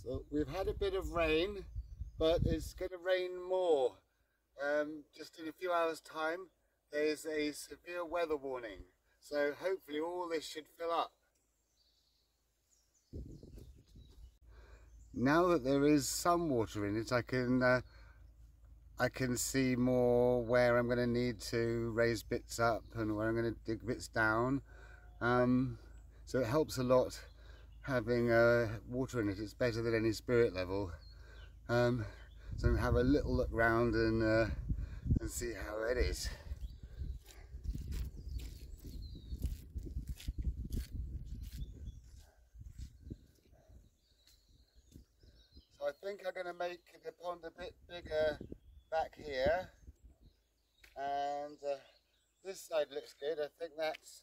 So we've had a bit of rain, but it's going to rain more. Just in a few hours' time, there's a severe weather warning. So hopefully all this should fill up. Now that there is some water in it, I can see more where I'm going to need to raise bits up and where I'm going to dig bits down. So it helps a lot having water in it. It's better than any spirit level. So I'm going to have a little look round and see how it is. So I think I'm going to make the pond a bit bigger back here, and this side looks good. I think that's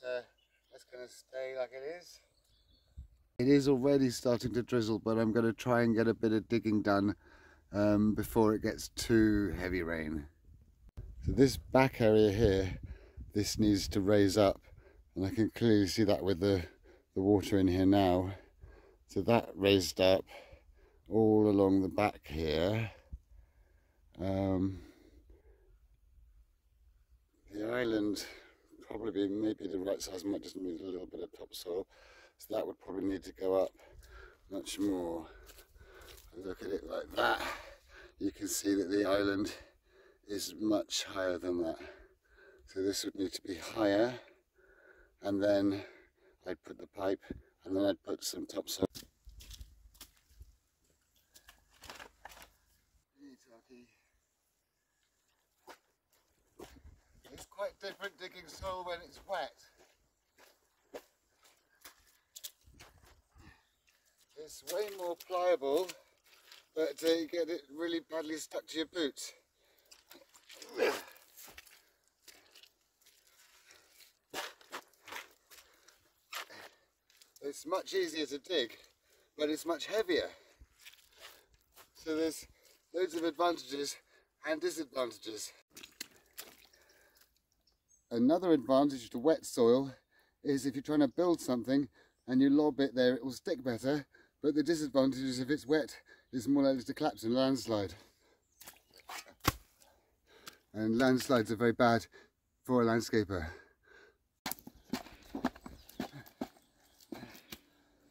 going to stay like it is. It is already starting to drizzle, but I'm going to try and get a bit of digging done before it gets too heavy rain. So this back area here, this needs to raise up, and I can clearly see that with the water in here now. So that raised up all along the back here. The island probably maybe the right size, might just need a little bit of topsoil, so that would probably need to go up much more. Look at it like that, you can see that the island is much higher than that. So this would need to be higher, and then I'd put the pipe, and then I'd put some topsoil. It's quite different digging soil when it's wet. It's way more pliable, but you get it really badly stuck to your boots. It's much easier to dig, but it's much heavier. So there's loads of advantages and disadvantages. Another advantage to wet soil is if you're trying to build something and you lob it there, it will stick better, but the disadvantage is if it's wet, it's more likely to collapse in a landslide. And landslides are very bad for a landscaper.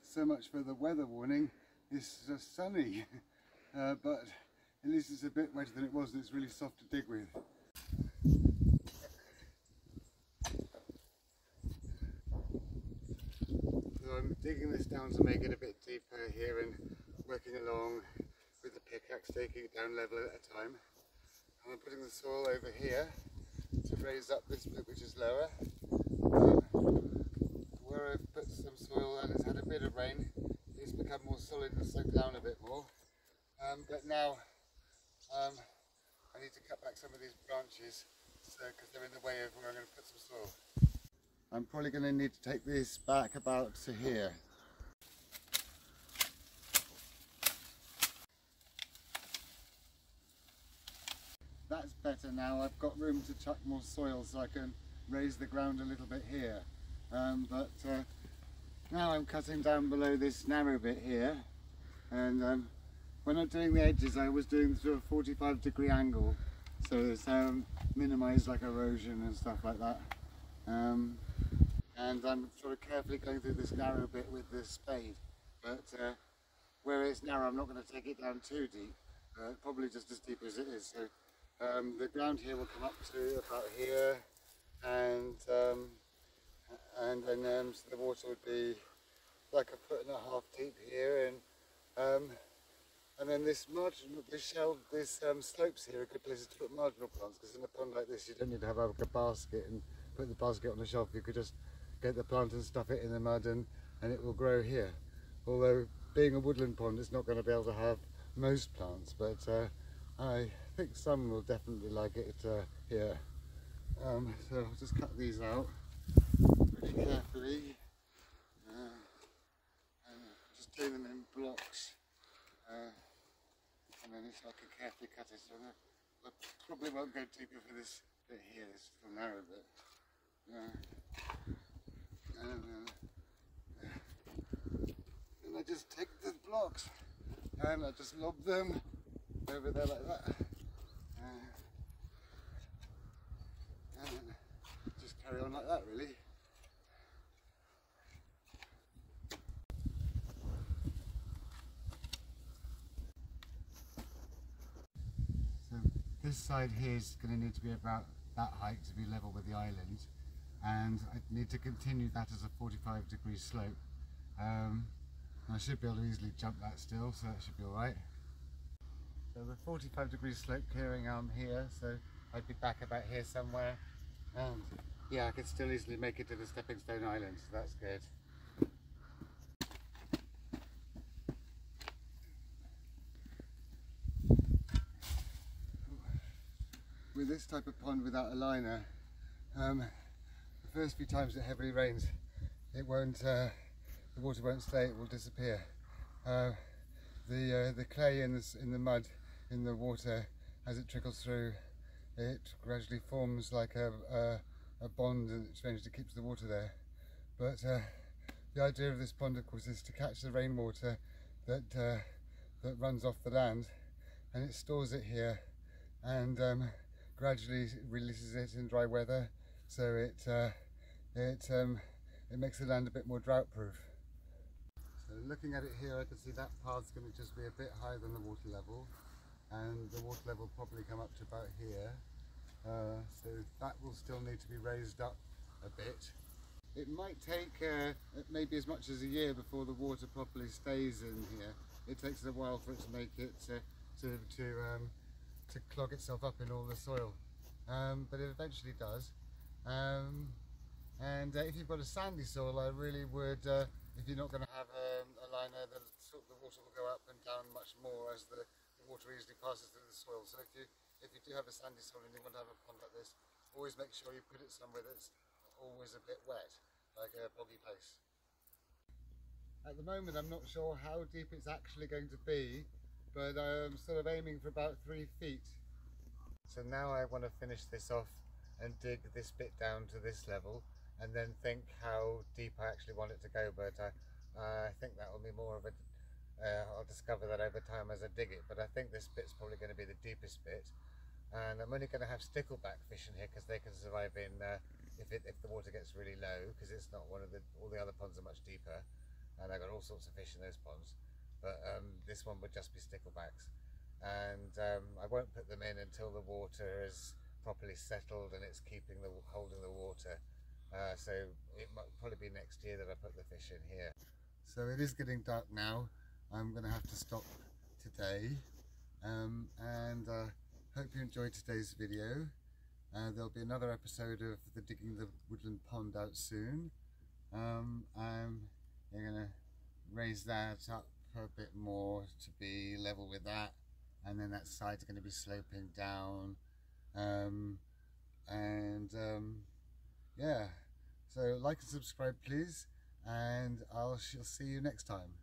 So much for the weather warning. It's just sunny, but at least it's a bit wetter than it was, and it's really soft to dig with. So I'm digging this down to make it a bit deeper here and working along with the pickaxe, taking it down level at a time. And I'm putting the soil over here to raise up this bit which is lower. Where I've put some soil and it's had a bit of rain, it's become more solid and sunk down a bit more. But now I need to cut back some of these branches because they're in the way of where I'm going to put some soil. I'm probably going to need to take this back about to here. That's better now. I've got room to chuck more soil so I can raise the ground a little bit here. But now I'm cutting down below this narrow bit here, and when I'm doing the edges I was doing through a 45-degree angle, so it's minimise like erosion and stuff like that. And I'm sort of carefully going through this narrow bit with this spade, but where it's narrow I'm not going to take it down too deep, probably just as deep as it is. So the ground here will come up to about here, and then so the water would be like 1.5 foot deep here, and then this slopes here are good places to put marginal plants, because in a pond like this you don't need to have like a basket and put the basket on the shelf. You could just get the plant and stuff it in the mud and it will grow here. Although being a woodland pond it's not going to be able to have most plants, but I think some will definitely like it here. So I'll just cut these out pretty carefully, and just doing them in blocks, and then I can carefully cut it. So I probably won't go deeper for this bit here, this little narrow bit. And I just take the blocks and I just lob them over there like that, and just carry on like that really. So this side here is going to need to be about that height to be level with the island, and I need to continue that as a 45-degree slope. I should be able to easily jump that still, so that should be alright. So the 45-degree slope carrying on here, so I'd be back about here somewhere, and yeah, I could still easily make it to the stepping stone island, so that's good. With this type of pond without a liner, the first few times it heavily rains, it won't, the water won't stay, it will disappear. The clay in the mud, in the water, as it trickles through, it gradually forms like a bond, and it strangely keeps the water there. But the idea of this pond, of course, is to catch the rainwater that runs off the land, and it stores it here, and gradually releases it in dry weather, so it makes the land a bit more drought proof. So looking at it here, I can see that path's going to just be a bit higher than the water level, and the water level will probably come up to about here, so that will still need to be raised up a bit. It might take maybe as much as a year before the water properly stays in here. It takes a while for it to make it to clog itself up in all the soil, but it eventually does. And if you've got a sandy soil, I really would, if you're not going to have a liner, then the water will go up and down much more as the water easily passes through the soil. So if you do have a sandy soil and you want to have a pond like this, always make sure you put it somewhere that's always a bit wet, like a boggy place. At the moment I'm not sure how deep it's actually going to be, but I'm sort of aiming for about 3 feet. So now I want to finish this off and dig this bit down to this level, and then think how deep I actually want it to go, but I think that will be more of a, I'll discover that over time as I dig it, but I think this bit's probably going to be the deepest bit, and I'm only going to have stickleback fish in here because they can survive in, if the water gets really low, because it's not all the other ponds are much deeper, and I've got all sorts of fish in those ponds, but this one would just be sticklebacks, and I won't put them in until the water is properly settled and it's holding the water. So it might probably be next year that I put the fish in here. So it is getting dark now. I'm going to have to stop today, and hope you enjoyed today's video. There'll be another episode of the digging the woodland pond out soon. I'm going to raise that up a bit more to be level with that, and then that side's going to be sloping down, yeah, so like and subscribe please, and I'll see you next time.